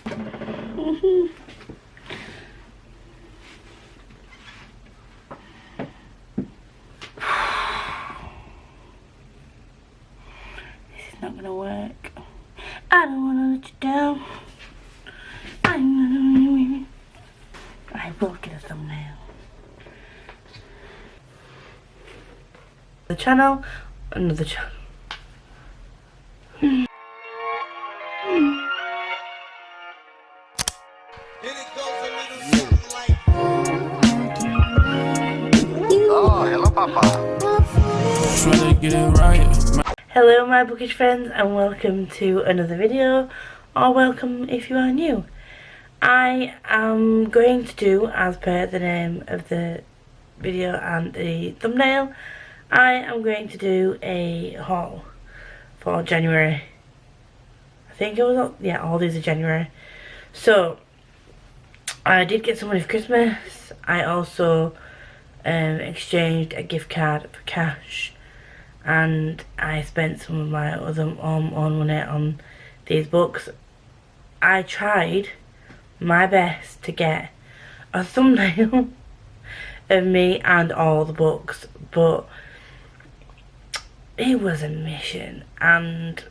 This is not gonna work. I don't wanna let you down. I will get a thumbnail. The channel, another channel. Oh, hello, Papa. Trying to get it right. Hello my bookish friends and welcome to another video, or welcome if you are new. I am going to do, as per the name of the video and the thumbnail, I am going to do a haul for January. I think it was, yeah, all these are January. So, I did get some money for Christmas. I also exchanged a gift card for cash. And I spent some of my other own money on these books. I tried my best to get a thumbnail of me and all the books, but it was a mission, and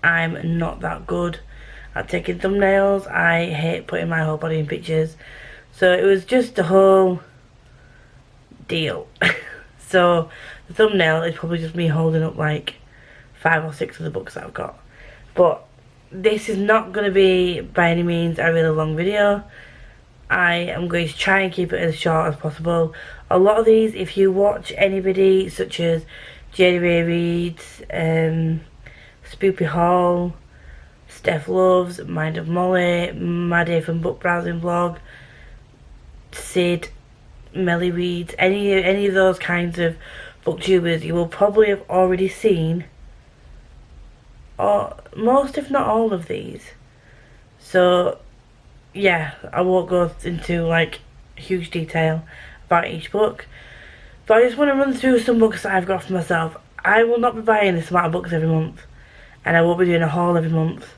I'm not that good at taking thumbnails. I hate putting my whole body in pictures, so it was just a whole deal. So the thumbnail is probably just me holding up like 5 or 6 of the books that I've got. But this is not going to be by any means a really long video. I am going to try and keep it as short as possible. A lot of these, if you watch anybody such as Jada Ray Reads, Spoopy Hall, Steph Loves, Mind of Molly, Maddie from Book Browsing Vlog, Sid, Melly Reads, any of those kinds of booktubers, you will probably have already seen or most if not all of these. So yeah, I won't go into like huge detail about each book, but I just want to run through some books that I've got for myself. I will not be buying this amount of books every month, and I won't be doing a haul every month,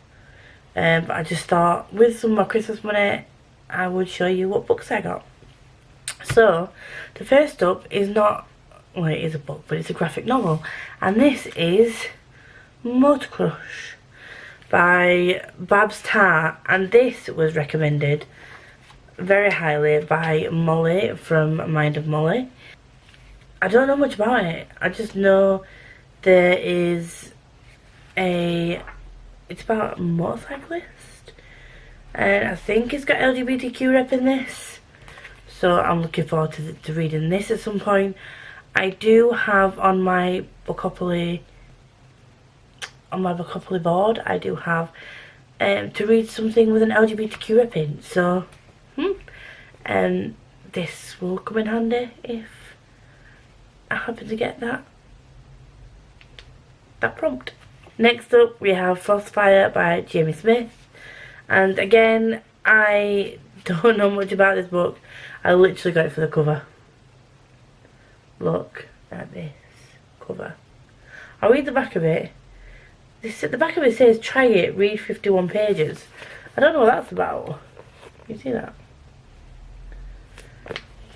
but I just thought with some of my Christmas money I would show you what books I got. So, the first up is not, well, it is a book, but it's a graphic novel. And this is Motor Crush by Babs Tarr. And this was recommended very highly by Molly from Mind of Molly. I don't know much about it. I just know there is it's about a motorcyclist. And I think it's got LGBTQ rep in this. So I'm looking forward to reading this at some point. I do have on my Bookopoly board, I do have to read something with an LGBTQ rep in. So this will come in handy if I happen to get that prompt. Next up we have Frostfire by Jamie Smith, and again I don't know much about this book. I literally got it for the cover. Look at this cover. I'll read the back of it. The back of it says, try it, read 51 pages. I don't know what that's about. You see that?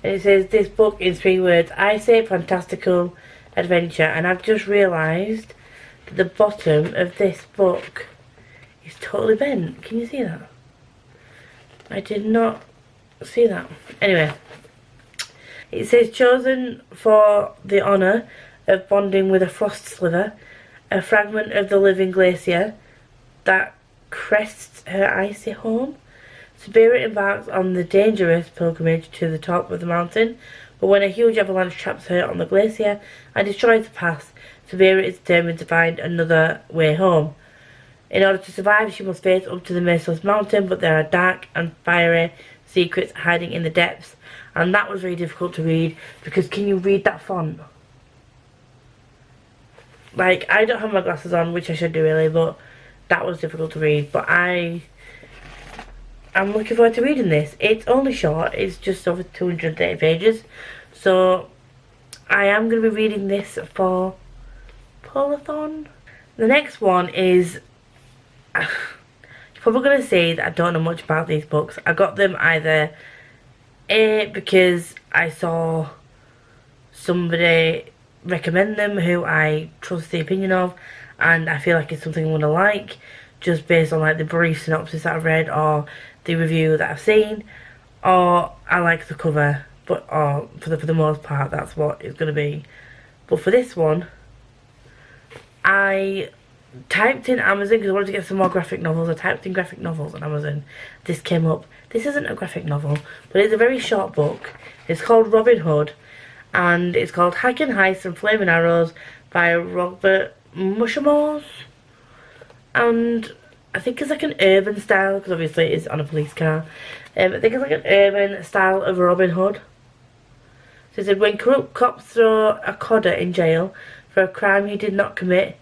And it says, this book in 3 words. I say fantastical adventure. And I've just realised that the bottom of this book is totally bent. Can you see that? I did not see that. Anyway, it says, chosen for the honour of bonding with a frost sliver, a fragment of the living glacier that crests her icy home. Spirit embarks on the dangerous pilgrimage to the top of the mountain, but when a huge avalanche traps her on the glacier and destroys the path, Spirit is determined to find another way home. In order to survive, she must face up to the merciless mountain, but there are dark and fiery secrets hiding in the depths. And that was very difficult to read, because can you read that font? Like, I don't have my glasses on, which I should do really, but that was difficult to read. But I'm looking forward to reading this. It's only short, it's just over 230 pages. So, I am going to be reading this for Polathon. The next one is, you probably going to say that I don't know much about these books. I got them either A, because I saw somebody recommend them who I trust the opinion of, and I feel like it's something I'm going to like, just based on like the brief synopsis that I've read or the review that I've seen, or I like the cover, but or for the most part that's what it's going to be. But for this one, I typed in Amazon because I wanted to get some more graphic novels. I typed in graphic novels on Amazon. This came up. This isn't a graphic novel, but it's a very short book. It's called Robin Hood, and it's called Hack and Heist and Flaming Arrows by Robert Mushamores. And I think it's like an urban style, because obviously it's on a police car. I think it's like an urban style of Robin Hood. So it said, when corrupt cops throw a codder in jail for a crime he did not commit,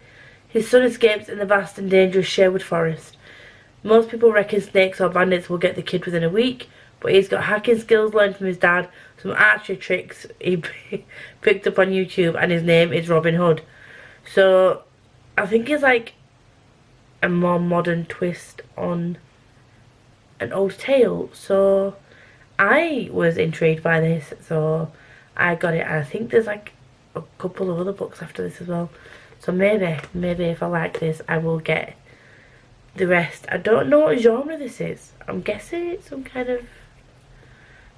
his son escapes in the vast and dangerous Sherwood Forest. Most people reckon snakes or bandits will get the kid within a week, but he's got hacking skills learned from his dad, some archery tricks he picked up on YouTube, and his name is Robin Hood. So I think it's like a more modern twist on an old tale. So I was intrigued by this, so I got it, and I think there's like a couple of other books after this as well. So maybe if I like this, I will get the rest. I don't know what genre this is. I'm guessing it's some kind of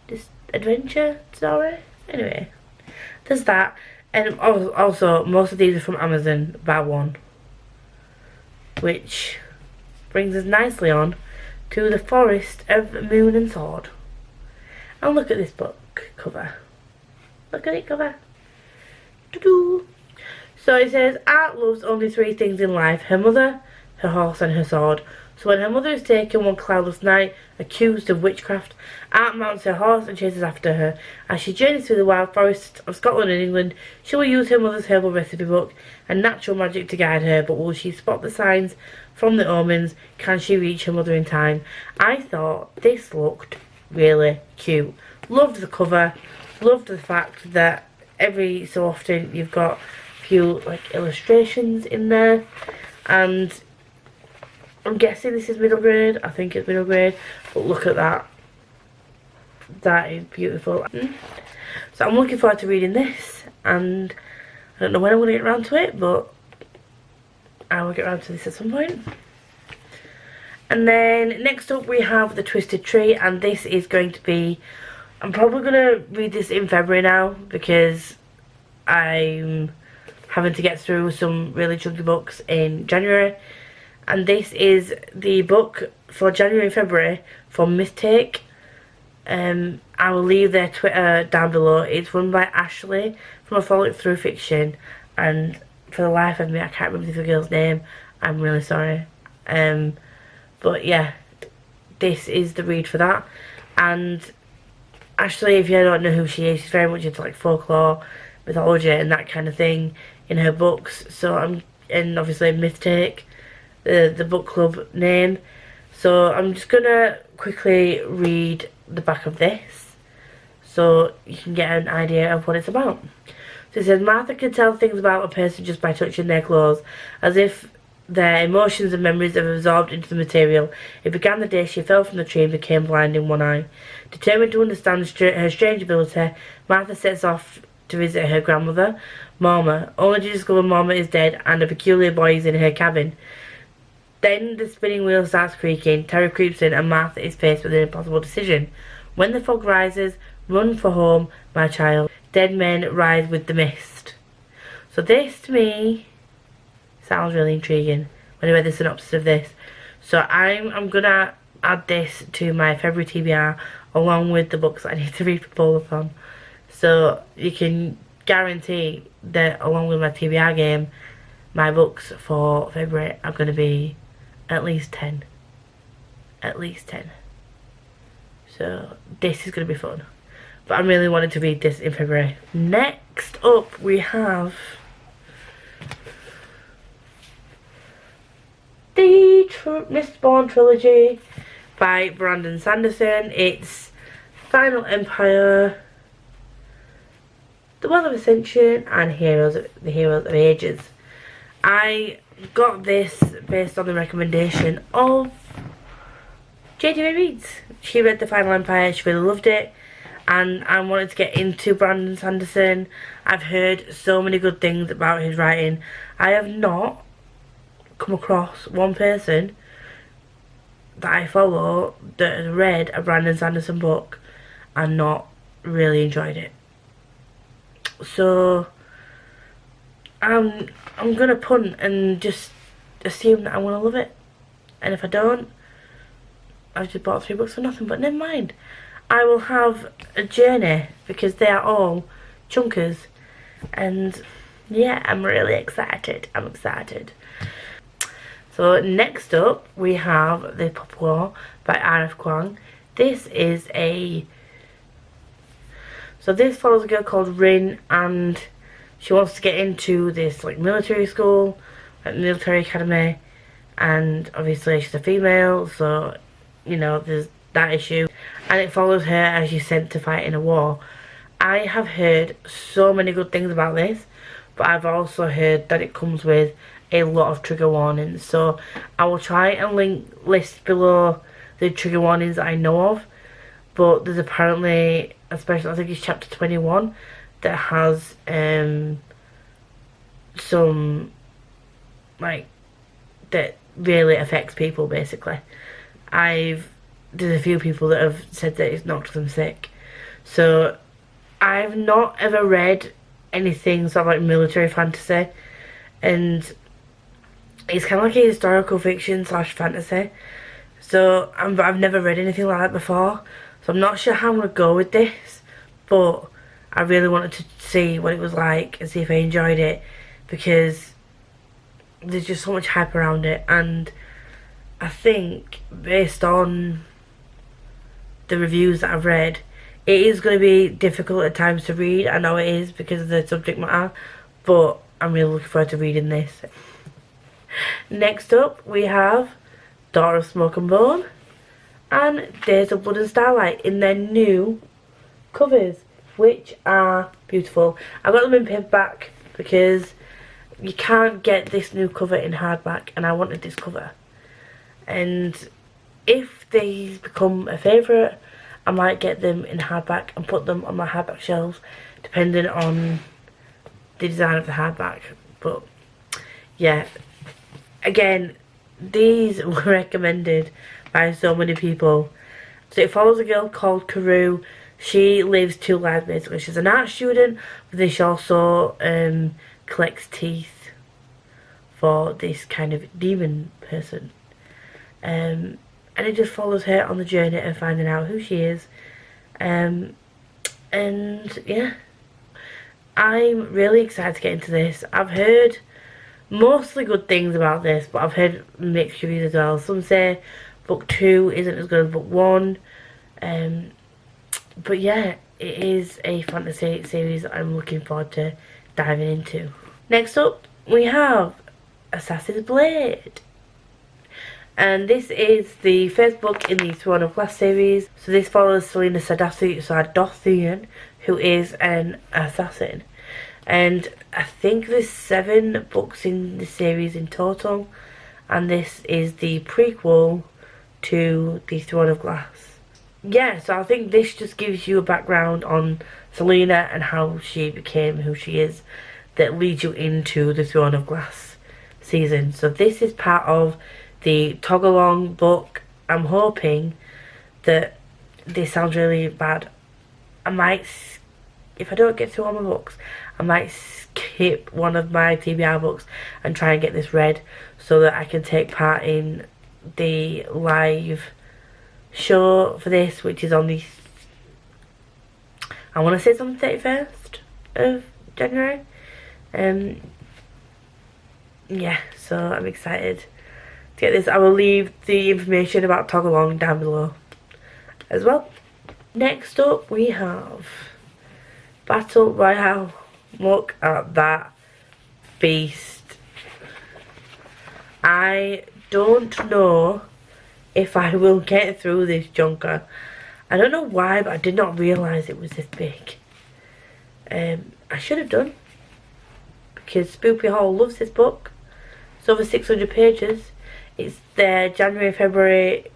just adventure story. Anyway, there's that. And also, most of these are from Amazon, bar one. Which brings us nicely on to The Forest of Moon and Sword. And look at this book cover. Look at it cover. Doo-doo. So it says, Art loves only three things in life: her mother, her horse and her sword. So when her mother is taken one cloudless night, accused of witchcraft, Art mounts her horse and chases after her. As she journeys through the wild forests of Scotland and England, she will use her mother's herbal recipe book and natural magic to guide her, but will she spot the signs from the omens? Can she reach her mother in time? I thought this looked really cute. Loved the cover, loved the fact that every so often you've got few like illustrations in there, and I'm guessing this is middle grade. I think it's middle grade, but look at that. That is beautiful. So I'm looking forward to reading this, and I don't know when I'm going to get around to it, but I will get around to this at some point. And then next up we have The Twisted Tree, and this is going to be, I'm probably going to read this in February now, because I'm having to get through some really chunky books in January, and this is the book for January and February from Mistake. I will leave their Twitter down below. It's run by Ashley from A Follow Through Fiction, and for the life of me I can't remember the girl's name. I'm really sorry. But yeah, this is the read for that. And Ashley, if you don't know who she is, she's very much into like folklore, mythology and that kind of thing in her books. So and obviously Mistake, the book club name. So I'm just gonna quickly read the back of this so you can get an idea of what it's about. So it says, Martha can tell things about a person just by touching their clothes, as if their emotions and memories have absorbed into the material. It began the day she fell from the tree and became blind in one eye. Determined to understand her strange ability, Martha sets off to visit her grandmother, Mama, only to discover Mama is dead and a peculiar boy is in her cabin. Then the spinning wheel starts creaking, terror creeps in, and Martha is faced with an impossible decision. When the fog rises, run for home, my child. Dead men rise with the mist. So this, to me, sounds really intriguing when I read the synopsis of this. So I'm gonna add this to my February TBR along with the books I need to read for Bolathon. So you can guarantee that along with my TBR game, my books for February are going to be at least 10. At least 10. So this is going to be fun. But I'm really wanting to read this in February. Next up we have the Mistborn trilogy by Brandon Sanderson. It's Final Empire, The Well of Ascension, and The Heroes of Ages. I got this based on the recommendation of JDV reads. She read The Final Empire, she really loved it, and I wanted to get into Brandon Sanderson. I've heard so many good things about his writing. I have not come across one person that I follow that has read a Brandon Sanderson book and not really enjoyed it. So I'm gonna punt and just assume that I'm gonna love it, and if I don't, I've just bought 3 books for nothing. But never mind, I will have a journey because they are all chunkers, and yeah, I'm really excited. I'm excited. So next up we have The Pop War by R.F. Kuang. This is so this follows a girl called Rin, and she wants to get into this like military school, like military academy, and obviously she's a female, so you know there's that issue, and it follows her as she's sent to fight in a war. I have heard so many good things about this, but I've also heard that it comes with a lot of trigger warnings, so I will try and list below the trigger warnings that I know of. But there's apparently, especially I think it's chapter 21, that has some like that really affects people basically. There's a few people that have said that it's knocked them sick. So I've not ever read anything sort of like military fantasy, and it's kind of like a historical fiction / fantasy. So I've never read anything like that before, so I'm not sure how I'm going to go with this, but I really wanted to see what it was like and see if I enjoyed it, because there's just so much hype around it, and I think based on the reviews that I've read, it is going to be difficult at times to read. I know it is because of the subject matter, but I'm really looking forward to reading this. Next up we have Dora, Smoke and Bone and Days of Blood and Starlight in their new covers, which are beautiful. I got them in paperback because you can't get this new cover in hardback, and I wanted this cover. And if these become a favourite, I might get them in hardback and put them on my hardback shelves, depending on the design of the hardback. But yeah, again, these were recommended by so many people. So it follows a girl called Karoo. She lives 2 lives basically. She's an art student, but then she also collects teeth for this kind of demon person. And it just follows her on the journey of finding out who she is. And yeah, I'm really excited to get into this. I've heard mostly good things about this, but I've heard mixed reviews as well. Some say book 2 isn't as good as book 1. But yeah, it is a fantasy series that I'm looking forward to diving into. Next up we have Assassin's Blade, and this is the first book in the Throne of Glass series. So this follows Selena Sadothian, who is an assassin, and I think there's 7 books in the series in total, and this is the prequel to the Throne of Glass. Yeah, so I think this just gives you a background on Selena and how she became who she is, that leads you into the Throne of Glass season. So this is part of the tog-along book. I'm hoping that this sounds really bad. I might, if I don't get through all my books, I might skip one of my TBR books and try and get this read so that I can take part in the live show for this, which is on the, I want to say it's on the 31st of January. Yeah, so I'm excited to get this. I will leave the information about Tog Along down below as well. Next up we have Battle Royale. Look at that beast. I don't know if I will get through this junker. I don't know why, but I did not realise it was this big. I should have done, because Spoopy Hall loves this book. It's over 600 pages. It's their January, February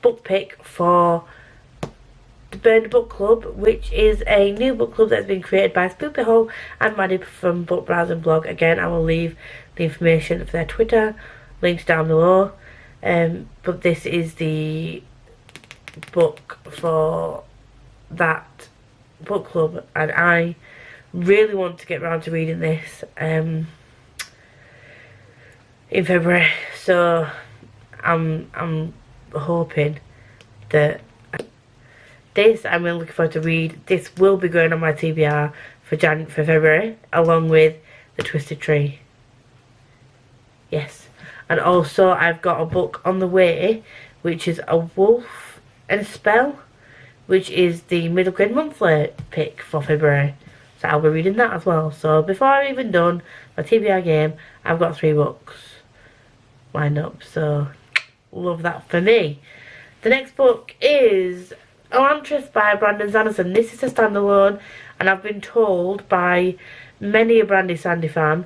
book pick for the Burn Book Club, which is a new book club that's been created by Spoopy Hole and Maddie from Book Browsing Blog. Again, I will leave the information for their Twitter links down below. But this is the book for that book club, and I really want to get around to reading this in February. So I'm hoping that I'm really looking forward to read. This will be going on my TBR for February, along with The Twisted Tree. Yes. And also I've got a book on the way, which is A Wolf and a Spell, which is the middle grade monthly pick for February. So I'll be reading that as well. So before I've even done my TBR game, I've got 3 books lined up. So love that for me. The next book is Elantris by Brandon Sanderson. This is a standalone, and I've been told by many a Brandy Sandy fan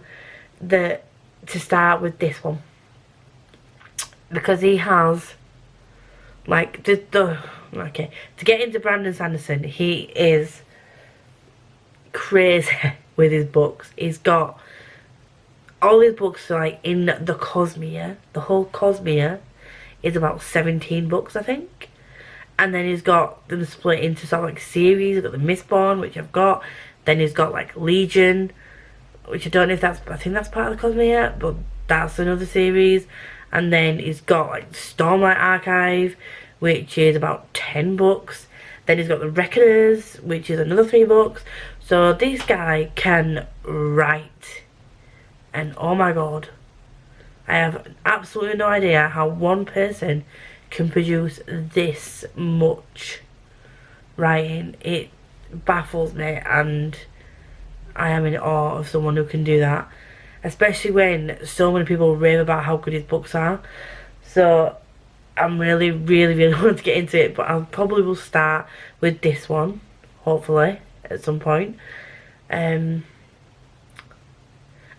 that to start with this one, because he has like okay, to get into Brandon Sanderson, he is crazy with his books. He's got all his books like in the Cosmere. The whole Cosmere is about 17 books, I think. And then he's got them split into sort of like series. He's got the Mistborn, which I've got. Then he's got like Legion, which I don't know if that's, I think that's part of the Cosmere, but that's another series. And then he's got like Stormlight Archive, which is about 10 books. Then he's got the Reckoners, which is another 3 books. So this guy can write. And oh my god, I have absolutely no idea how one person can produce this much writing. It baffles me, and I am in awe of someone who can do that, especially when so many people rave about how good his books are. So I'm really want to get into it, but I probably will start with this one, hopefully, at some point. And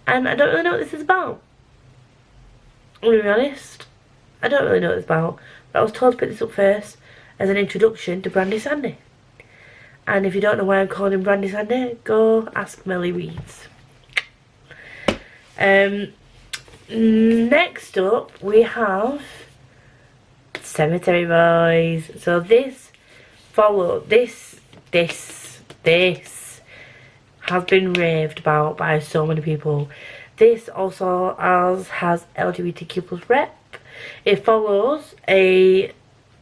I don't really know what this is about. I'm gonna be honest, I don't really know what it's about, but I was told to pick this up first as an introduction to Brandy Sandy. And if you don't know why I'm calling him Brandy Sandy, go ask Melly Reads. Next up we have Cemetery Boys. So this has been raved about by so many people. This also has LGBTQ plus rep. It follows I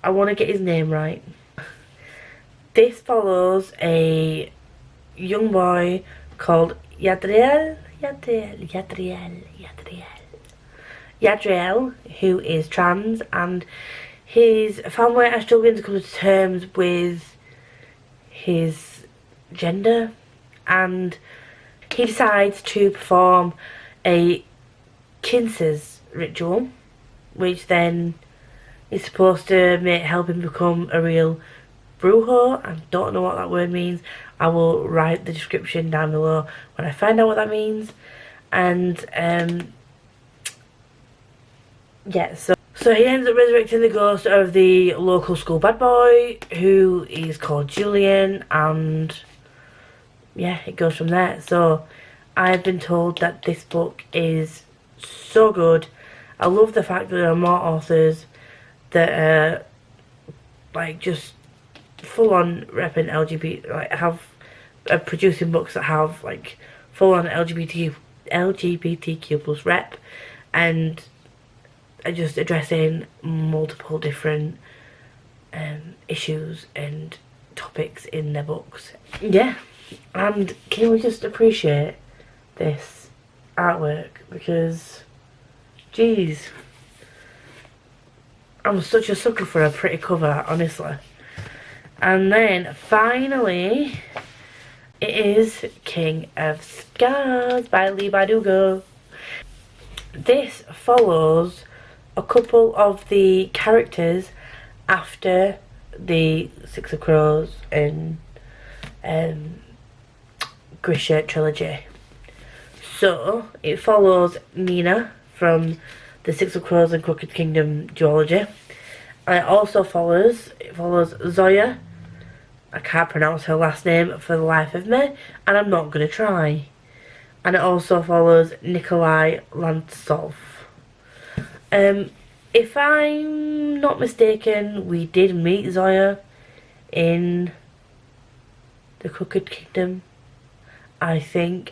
want to get his name right. This follows a young boy called Yadriel, who is trans, and his family are struggling to come to terms with his gender, and he decides to perform a Kinses ritual, which then is supposed to help him become a real brujo. I don't know what that word means. I will write the description down below when I find out what that means. And yeah, so he ends up resurrecting the ghost of the local school bad boy, who is called Julian, and yeah, it goes from there. So I've been told that this book is so good. I love the fact that there are more authors that are like just full on repping LGBT, like are producing books that have like full on LGBTQ plus rep, and are just addressing multiple different issues and topics in their books. Yeah, and can we just appreciate this artwork, because geez, I'm such a sucker for a pretty cover, honestly. And then finally it is King of Scars by Lee Bardugo. This follows a couple of the characters after the Six of Crows and Grisha trilogy. So it follows Nina from the Six of Crows and Crooked Kingdom duology, And it also follows Zoya. I can't pronounce her last name for the life of me, and I'm not going to try. And it also follows Nikolai Lantsov. If I'm not mistaken, we did meet Zoya in the Crooked Kingdom. I think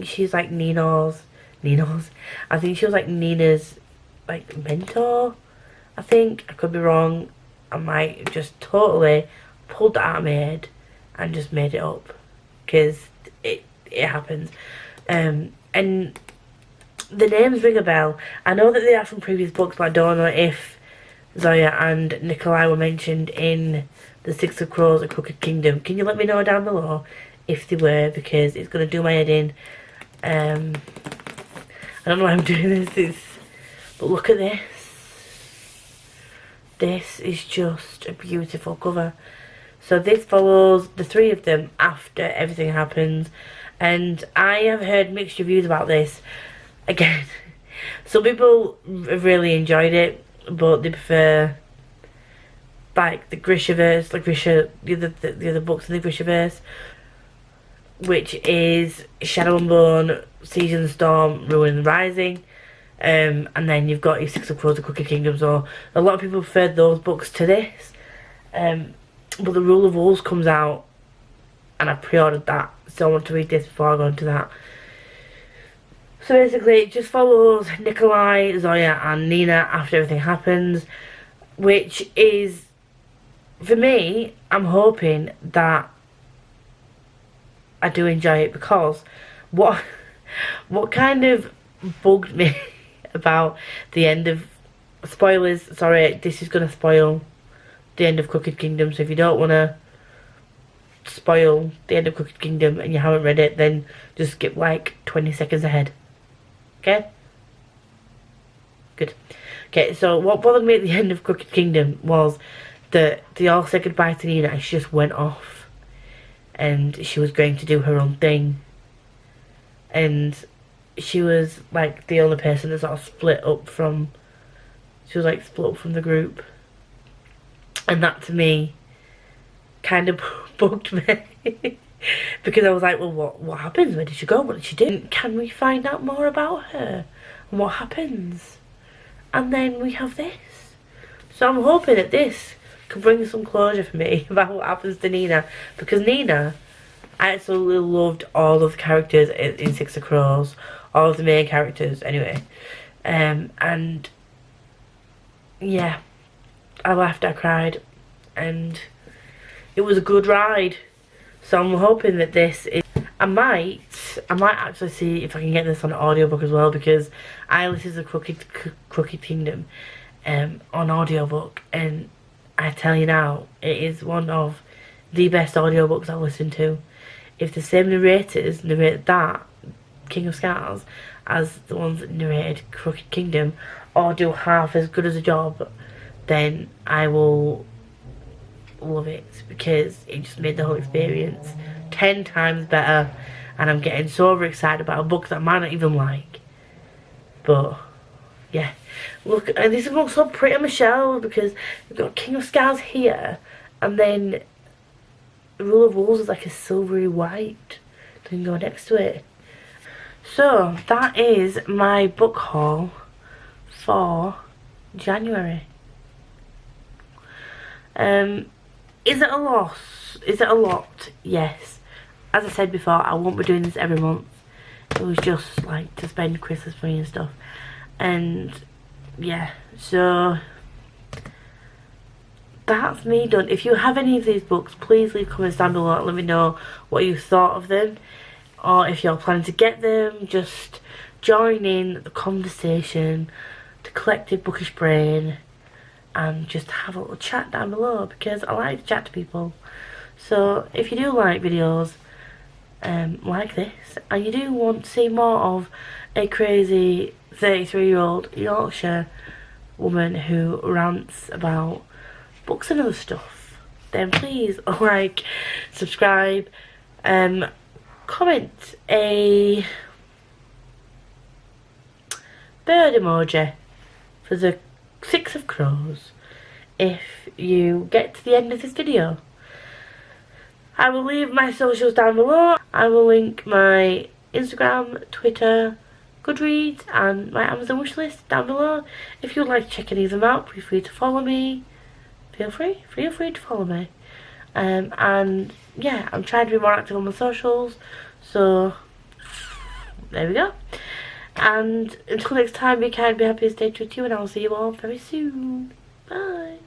she's like Nino's. I think she was like Nina's like mentor. I think, I could be wrong. I might just totally pulled that out of my head and just made it up, because it happens. And the names ring a bell. I know that they are from previous books, but I don't know if Zoya and Nikolai were mentioned in the Six of Crows and Crooked Kingdom. Can you let me know down below if they were, because it's going to do my head in. I don't know why I'm doing this, but look at this. This is just a beautiful cover. So this follows the three of them after everything happens, and I have heard mixed reviews about this. Again, some people have really enjoyed it, but they prefer like the Grishaverse, like the other books in the Grishaverse, which is Shadow and Bone, Season Storm, Ruin and Rising. And then you've got your Six of Crows and Crooked Kingdom. So a lot of people preferred those books to this. But the Rule of Wolves comes out, and I pre-ordered that, so I want to read this before I go into that. So basically it just follows Nikolai, Zoya and Nina after everything happens, which is, for me, I'm hoping that I do enjoy it, because what kind of bugged me about the end of, spoilers, sorry, this is going to spoil the end of Crooked Kingdom, so if you don't want to spoil the end of Crooked Kingdom and you haven't read it, then just skip like 20 seconds ahead. Okay? Good. Okay, so what bothered me at the end of Crooked Kingdom was that they all said goodbye to Nina and she just went off. And she was going to do her own thing. And she was like the only person that sort of split up from the group. And that to me kind of bugged me. Because I was like, well, what happens? Where did she go? What did she do? Can we find out more about her? And what happens? And then we have this. So I'm hoping that this can bring some closure for me about what happens to Nina. Because Nina, I absolutely loved all of the characters in Six of Crows. All of the main characters, anyway. And yeah, I laughed, I cried, and it was a good ride. So I'm hoping that this is, I might actually see if I can get this on audiobook as well, because I listened to Crooked Kingdom on audiobook, and I tell you now, it is one of the best audiobooks I've listened to. If the same narrators narrate that, King of Scars, as the ones that narrated Crooked Kingdom, or do half as good as a job, then I will love it, because it just made the whole experience 10 times better, and I'm getting so overexcited about a book that I might not even like. But yeah, look, and this looks so pretty on my shelf, because we've got King of Scars here, and then Rule of Wolves is like a silvery white thing go next to it. So that is my book haul for January. Is it a loss? Is it a lot? Yes. As I said before, I won't be doing this every month. It was just like to spend Christmas money and stuff. And yeah, so that's me done. If you have any of these books, please leave comments down below and let me know what you thought of them. Or if you're planning to get them, just join in the conversation, the collective bookish brain, and just have a little chat down below, because I like to chat to people. So if you do like videos like this, and you do want to see more of a crazy 33-year-old Yorkshire woman who rants about books and other stuff, then please like, subscribe, comment a bird emoji for the Six of Crows if you get to the end of this video. I will leave my socials down below. I will link my Instagram, Twitter, Goodreads and my Amazon wishlist down below. If you would like to check any of them out, feel free to follow me. Feel free to follow me. And yeah, I'm trying to be more active on my socials, so there we go. And until next time, be kind, be happy, stay true to you, and I'll see you all very soon. Bye.